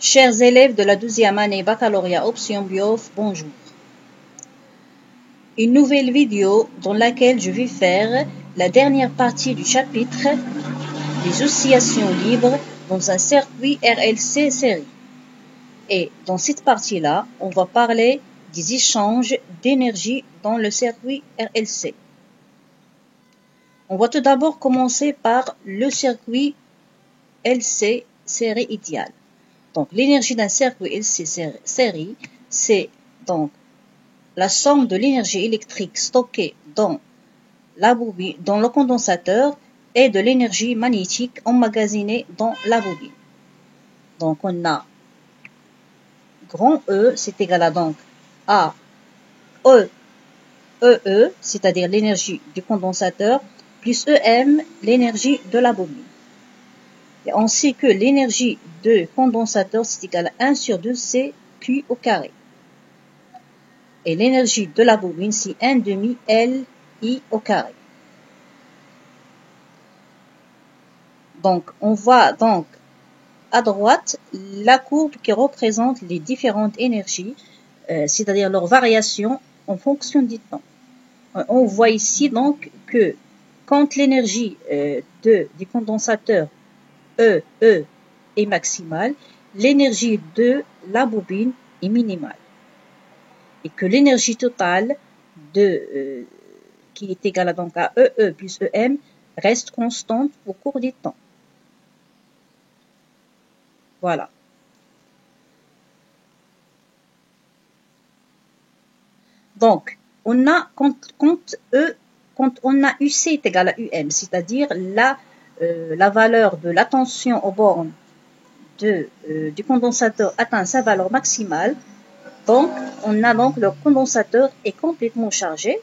Chers élèves de la 12e année baccalauréat option BIOF, bonjour. Une nouvelle vidéo dans laquelle je vais faire la dernière partie du chapitre les oscillations libres dans un circuit RLC série. Et dans cette partie-là, on va parler des échanges d'énergie dans le circuit RLC. On va tout d'abord commencer par le circuit LC série idéale. Donc, l'énergie d'un circuit LC série, c'est donc la somme de l'énergie électrique stockée dans la bobine, dans le condensateur et de l'énergie magnétique emmagasinée dans la bobine. Donc, on a grand E, c'est égal à donc à EE, c'est-à-dire l'énergie du condensateur, plus EM, l'énergie de la bobine. Et on sait que l'énergie de condensateur, c'est égal à 1 sur 2 CQ au carré. Et l'énergie de la bobine, c'est 1 demi LI au carré. Donc, on voit donc à droite la courbe qui représente les différentes énergies, c'est-à-dire leur variation en fonction du temps. On voit ici donc que quand l'énergie du condensateur E est maximale, l'énergie de la bobine est minimale. Et que l'énergie totale qui est égale donc à EE plus EM reste constante au cours du temps. Voilà. Donc, on a quand on a UC est égal à UM, c'est-à-dire la valeur de la tension aux bornes du condensateur atteint sa valeur maximale. Donc, on a donc le condensateur est complètement chargé.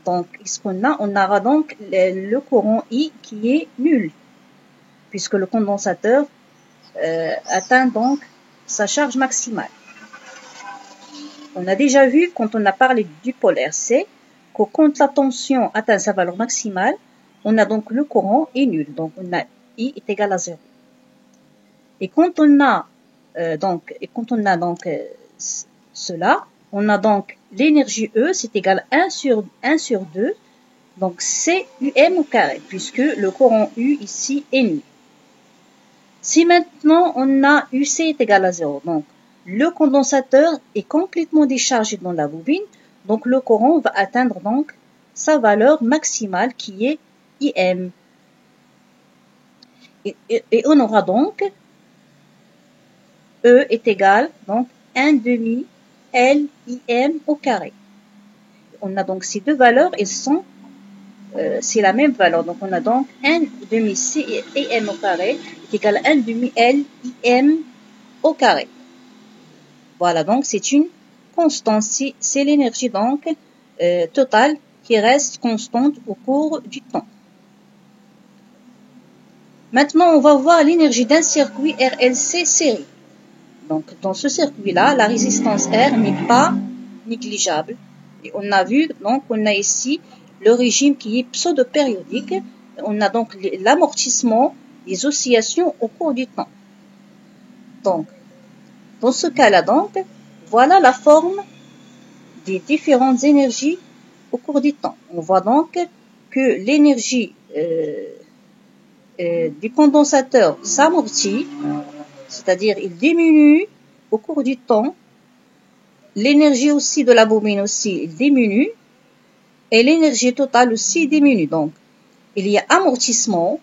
Donc, ce qu'on a, on aura donc le courant I qui est nul, puisque le condensateur atteint donc sa charge maximale. On a déjà vu, quand on a parlé du polaire C, que quand la tension atteint sa valeur maximale, on a donc le courant est nul. Donc, on a I est égal à 0. Et quand on a cela, on a donc l'énergie E, c'est égal à 1 sur 2, donc c'est UM au carré, puisque le courant U ici est nul. Si maintenant on a UC est égal à 0, donc le condensateur est complètement déchargé dans la bobine, donc le courant va atteindre donc sa valeur maximale qui est IM. Et on aura donc E est égal donc 1 demi LIM au carré. On a donc ces deux valeurs, c'est la même valeur. Donc on a donc 1 demi CIM au carré est égal à 1 demi LIM au carré. Voilà, donc c'est une constante. C'est l'énergie donc totale qui reste constante au cours du temps. Maintenant, on va voir l'énergie d'un circuit RLC série. Donc, dans ce circuit-là, la résistance R n'est pas négligeable. Et on a vu, donc, on a ici le régime qui est pseudo-périodique. On a donc l'amortissement des oscillations au cours du temps. Donc, dans ce cas-là, donc, voilà la forme des différentes énergies au cours du temps. On voit donc que l'énergie du condensateur s'amortit, c'est-à-dire il diminue au cours du temps. L'énergie aussi de la bobine aussi diminue et l'énergie totale aussi diminue. Donc, il y a amortissement,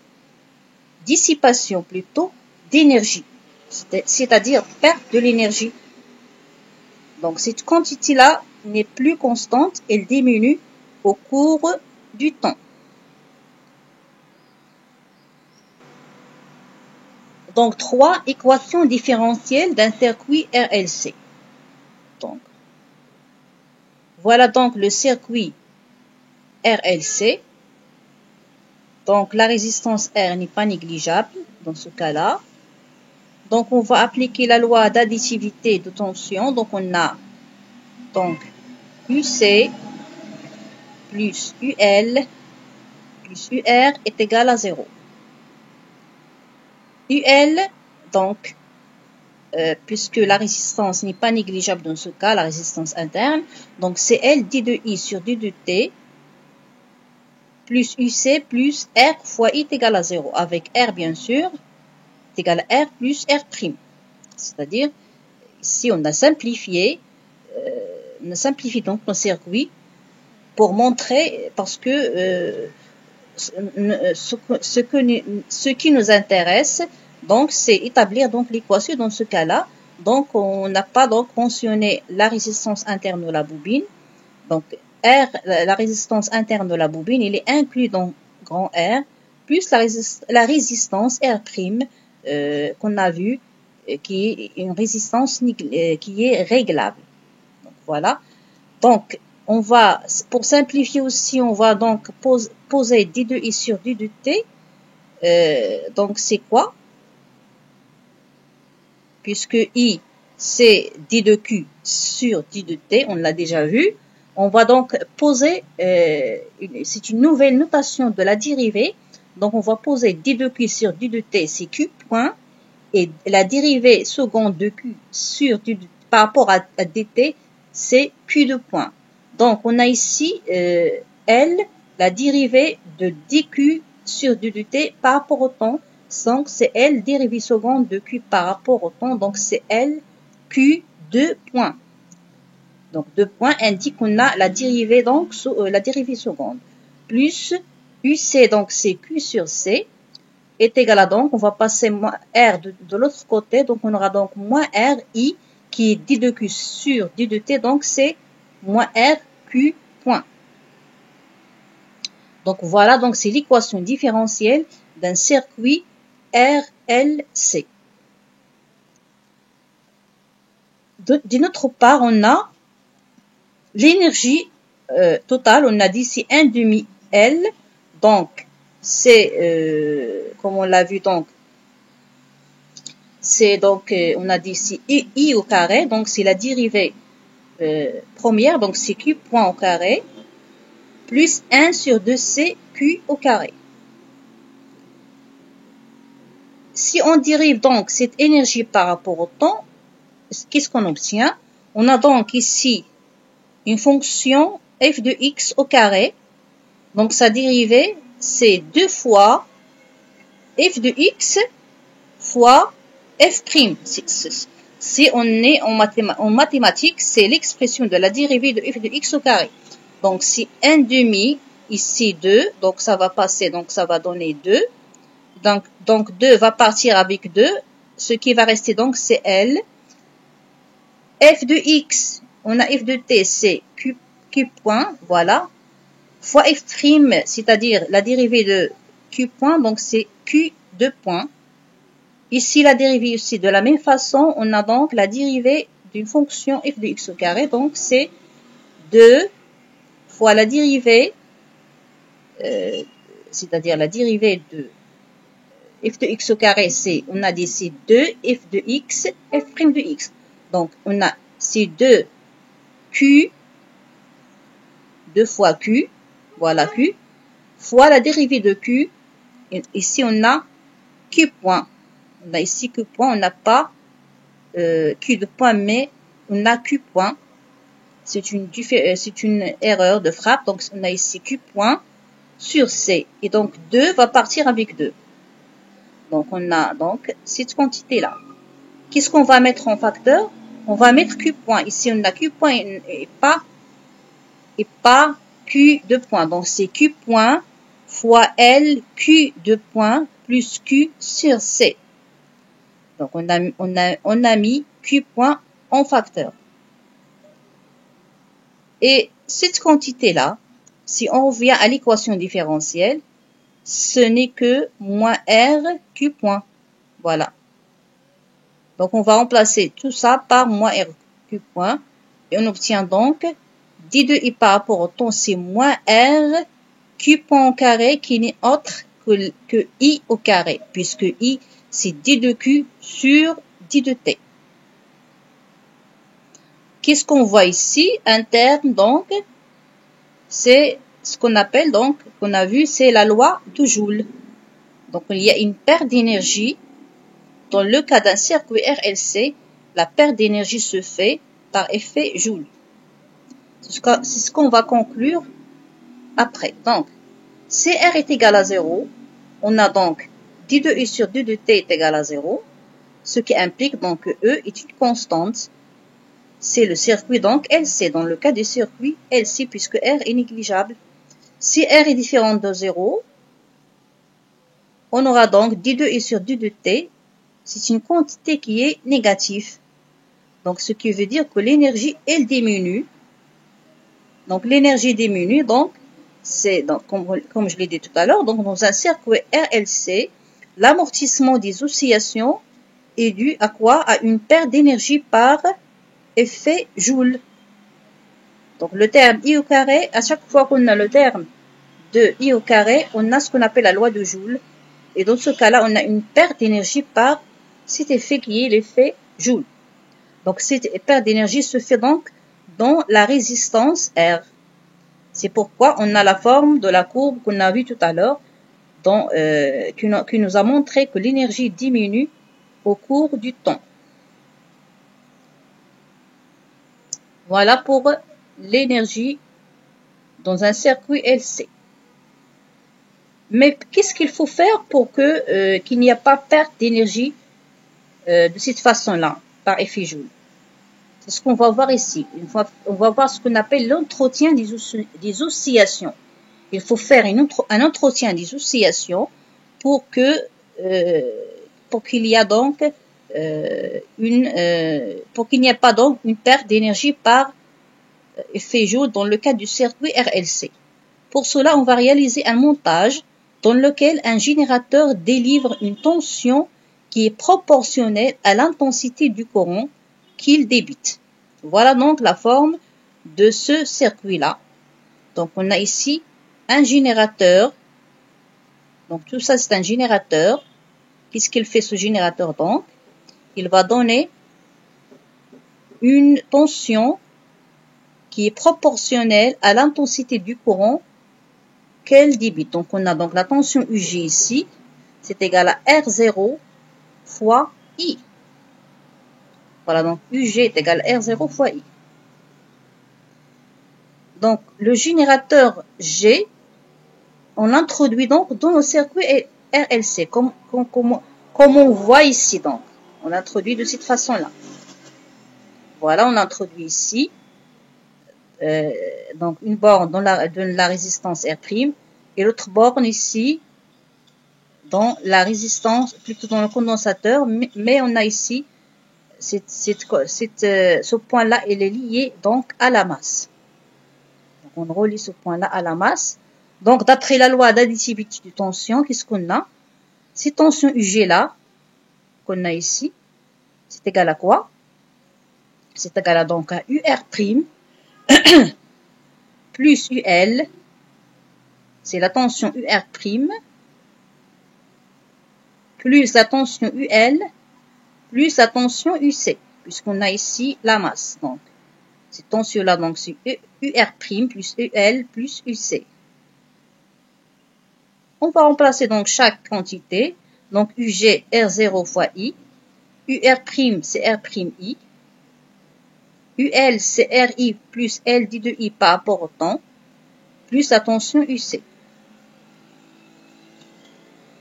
dissipation plutôt d'énergie, c'est-à-dire perte de l'énergie. Donc, cette quantité-là n'est plus constante, elle diminue au cours du temps. Donc, 3 équations différentielles d'un circuit RLC. Donc, voilà donc le circuit RLC. Donc, la résistance R n'est pas négligeable dans ce cas-là. Donc, on va appliquer la loi d'additivité de tension. Donc, on a donc UC plus UL plus UR est égal à 0. UL, donc, puisque la résistance n'est pas négligeable dans ce cas, la résistance interne. Donc, c'est L d de I sur d de T plus UC plus R fois I est égal à 0. Avec R, bien sûr, est égal à R plus R'. C'est-à-dire, ici, on a simplifié donc nos circuits pour montrer, parce que ce qui nous intéresse, donc, c'est établir donc l'équation dans ce cas-là. Donc, on n'a pas donc mentionné la résistance interne de la bobine. Donc, R, la résistance interne de la bobine, il est inclus dans grand R, plus la résistance R', qu'on a vu, qui est une résistance qui est réglable. Donc, voilà. Donc, on va, pour simplifier aussi, on va donc poser d de I sur d de T. Donc, c'est quoi? Puisque I, c'est d de Q sur d de T, on l'a déjà vu. On va donc poser, c'est une nouvelle notation de la dérivée. Donc, on va poser d de Q sur d de T, c'est Q point. Et la dérivée seconde de Q sur d de, par rapport à dt, c'est Q de point. Donc, on a ici L, la dérivée de dq sur d de T par rapport au temps. Donc, c'est L dérivée seconde de Q par rapport au temps. Donc, c'est L Q 2 points. Donc, 2 points indique qu'on a la dérivée, donc, la dérivée seconde. Plus UC, donc, c'est Q sur C, est égal à, donc, on va passer R de l'autre côté. Donc, on aura donc moins R, I, qui est d de Q sur d de T. Donc, c'est moins R, Q point. Donc, voilà, donc, c'est l'équation différentielle d'un circuit RLC. D'une autre part, on a l'énergie totale, on a dit c'est 1 demi L, donc c'est, comme on l'a vu, donc c'est donc, on a dit ici I au carré, donc c'est la dérivée première, donc c'est Q point au carré, plus 1 sur 2C Q au carré. Si on dérive donc cette énergie par rapport au temps, qu'est-ce qu'on obtient? On a donc ici une fonction f de x au carré. Donc, sa dérivée, c'est 2 fois f de x fois f'. Si on est en mathématiques, c'est l'expression de la dérivée de f de x au carré. Donc, si 1 demi, ici 2, donc ça va passer, donc ça va donner 2. Donc 2 va partir avec 2. Ce qui va rester, donc, c'est L. F de x, on a f de t, c'est q point, voilà, fois f', c'est-à-dire la dérivée de q point, donc c'est q de point. Ici, la dérivée aussi, de la même façon, on a donc la dérivée d'une fonction f de x au carré, donc c'est 2 fois la dérivée, c'est-à-dire la dérivée de f de x au carré, c'est, on a dit c'est 2 f de x, f' de x. Donc, on a ces 2 Q, 2 fois Q, voilà Q, fois la dérivée de Q. Ici, on a Q point. On a ici Q point, on n'a pas Q de point, mais on a Q point. C'est une erreur de frappe. Donc, on a ici Q point sur C. Et donc, 2 va partir avec 2. Donc, on a donc cette quantité-là. Qu'est-ce qu'on va mettre en facteur? On va mettre Q point. Ici, on a Q point et pas Q de point. Donc, c'est Q point fois L Q de point plus Q sur C. Donc, on a mis Q point en facteur. Et cette quantité-là, si on revient à l'équation différentielle, ce n'est que moins R Q point. Voilà. Donc, on va remplacer tout ça par moins R Q point. Et on obtient donc d de I par rapport au temps, c'est moins R Q point au carré qui n'est autre que I au carré. Puisque I, c'est d de Q sur d de T. Qu'est-ce qu'on voit ici? Interne, donc, c'est ce qu'on appelle, donc, qu'on a vu, c'est la loi de Joule. Donc, il y a une perte d'énergie dans le cas d'un circuit RLC, la perte d'énergie se fait par effet Joule. C'est ce qu'on va conclure après. Donc, CR est égal à 0. On a donc d de E sur d de T est égal à 0. Ce qui implique donc que E est une constante. C'est le circuit donc LC. Dans le cas du circuit LC, puisque R est négligeable. Si R est différent de 0, on aura donc d de E sur d de T. C'est une quantité qui est négative. Donc, ce qui veut dire que l'énergie, elle diminue. Donc, l'énergie diminue. Donc, c'est comme je l'ai dit tout à l'heure, donc dans un circuit RLC, l'amortissement des oscillations est dû à quoi? À une perte d'énergie par effet Joule. Donc, le terme I au carré, à chaque fois qu'on a le terme de I au carré, on a ce qu'on appelle la loi de Joule. Et dans ce cas-là, on a une perte d'énergie par cet effet qui est l'effet Joule. Donc, cette perte d'énergie se fait donc dans la résistance R. C'est pourquoi on a la forme de la courbe qu'on a vue tout à l'heure, qui nous a montré que l'énergie diminue au cours du temps. Voilà pour l'énergie dans un circuit LC. Mais qu'est-ce qu'il faut faire pour qu'il n'y ait pas perte d'énergie de cette façon-là, par effet Joule? C'est ce qu'on va voir ici. On va voir ce qu'on appelle l'entretien des oscillations. Il faut faire un entretien des oscillations pour qu'il y ait donc pour qu'il n'y ait pas donc une perte d'énergie par effet Joule dans le cas du circuit RLC. Pour cela, on va réaliser un montage dans lequel un générateur délivre une tension qui est proportionnelle à l'intensité du courant qu'il débite. Voilà donc la forme de ce circuit-là. Donc, on a ici un générateur. Donc, tout ça, c'est un générateur. Qu'est-ce qu'il fait, ce générateur, donc? Il va donner une tension qui est proportionnelle à l'intensité du courant qu'elle débite. Donc, on a donc la tension UG ici. C'est égal à R0 fois I. Voilà, donc UG est égal à R0 fois I. Donc, le générateur G, on l'introduit donc dans le circuit RLC, comme on voit ici. Donc, on l'introduit de cette façon-là. Voilà, on l'introduit ici. Donc, une borne dans la résistance R', et l'autre borne ici dans la résistance, plutôt dans le condensateur, mais on a ici ce point-là, il est lié donc à la masse. Donc, on relie ce point-là à la masse. Donc, d'après la loi d'additivité de tension, qu'est-ce qu'on a? Cette tension UG-là, qu'on a ici, c'est égal à quoi? C'est égal à donc à UR' plus UL, c'est la tension UR', plus la tension UL, plus la tension UC, puisqu'on a ici la masse. Donc, cette tension-là, donc, c'est UR' plus UL plus UC. On va remplacer donc chaque quantité. Donc, UG, R0 fois I. UR', c'est R'I. UL, c'est RI plus L dit de I par rapport au temps, plus la tension UC.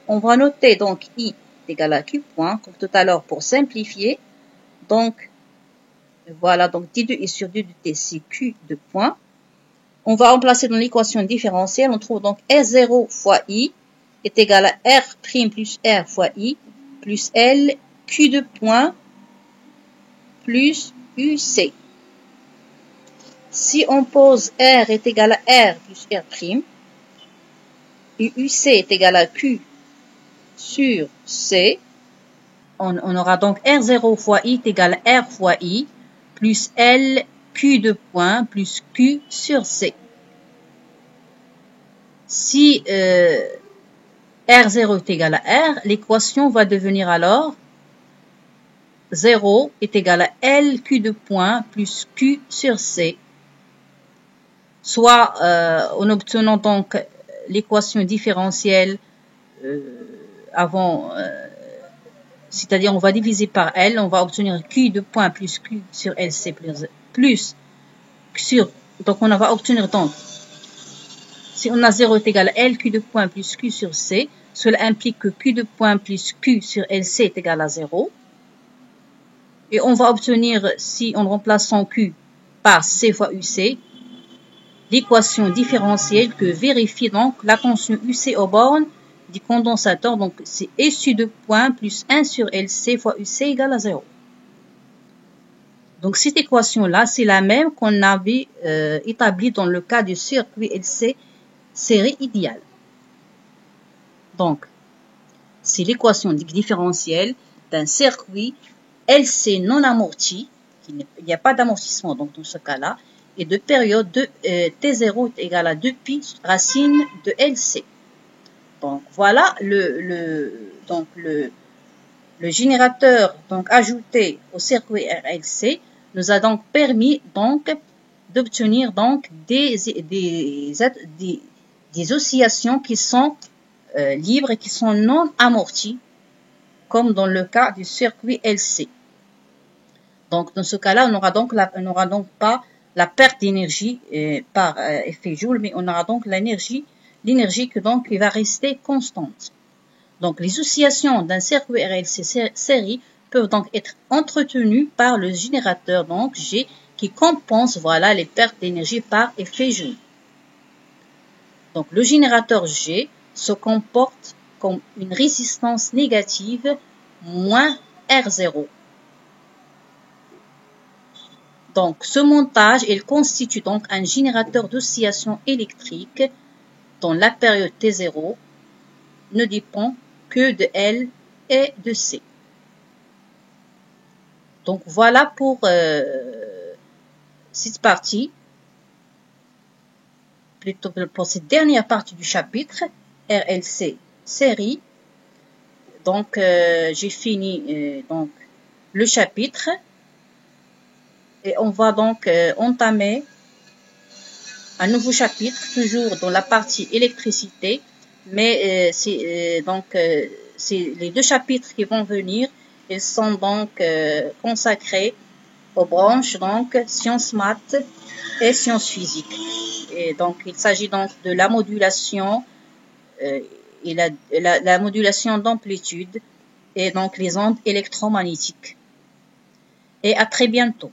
On va noter donc I est égal à Q point, comme tout à l'heure pour simplifier. Donc, voilà, donc d de I sur d de T, c'est Q de point. On va remplacer dans l'équation différentielle. On trouve donc R0 fois I est égal à R' plus R fois I plus L Q de point plus UC. Si on pose R est égal à R plus R', et UC est égal à Q sur C, on aura donc R0 fois I est égal à R fois I, plus L Q de point, plus Q sur C. Si R0 est égal à R, l'équation va devenir alors 0 est égal à L Q de point, plus Q sur C. Soit en obtenant donc l'équation différentielle avant c'est-à-dire on va diviser par L, on va obtenir Q de point plus Q sur LC plus sur, donc on va obtenir donc, si on a 0 est égal à L, Q de point plus Q sur C, cela implique que Q de point plus Q sur LC est égal à 0. Et on va obtenir, si on remplace son Q par C fois UC, l'équation différentielle que vérifie donc la tension UC aux bornes du condensateur. Donc c'est SU de point plus 1 sur LC fois UC égale à 0. Donc cette équation-là, c'est la même qu'on avait établie dans le cas du circuit LC série idéale. Donc, c'est l'équation différentielle d'un circuit LC non amorti, il n'y a pas d'amortissement donc dans ce cas-là, et de période de T0 est égal à 2pi racine de LC. Donc voilà le générateur donc ajouté au circuit RLC nous a donc permis donc d'obtenir donc des oscillations qui sont libres et qui sont non amorties, comme dans le cas du circuit LC. Donc dans ce cas-là, on n'aura donc pas la perte d'énergie par effet Joule, mais on aura donc l'énergie qui va rester constante. Donc les oscillations d'un circuit RLC série peuvent donc être entretenues par le générateur donc G qui compense voilà les pertes d'énergie par effet Joule. Donc le générateur G se comporte comme une résistance négative moins R0. Donc ce montage, il constitue donc un générateur d'oscillation électrique dont la période T0 ne dépend que de L et de C. Donc voilà pour cette partie, plutôt pour cette dernière partie du chapitre RLC série. Donc j'ai fini donc le chapitre et on va donc entamer un nouveau chapitre toujours dans la partie électricité, mais c'est les deux chapitres qui vont venir. Ils sont donc consacrés aux branches donc sciences maths et sciences physiques. Et donc il s'agit donc de la modulation et la modulation d'amplitude et donc les ondes électromagnétiques. Et à très bientôt.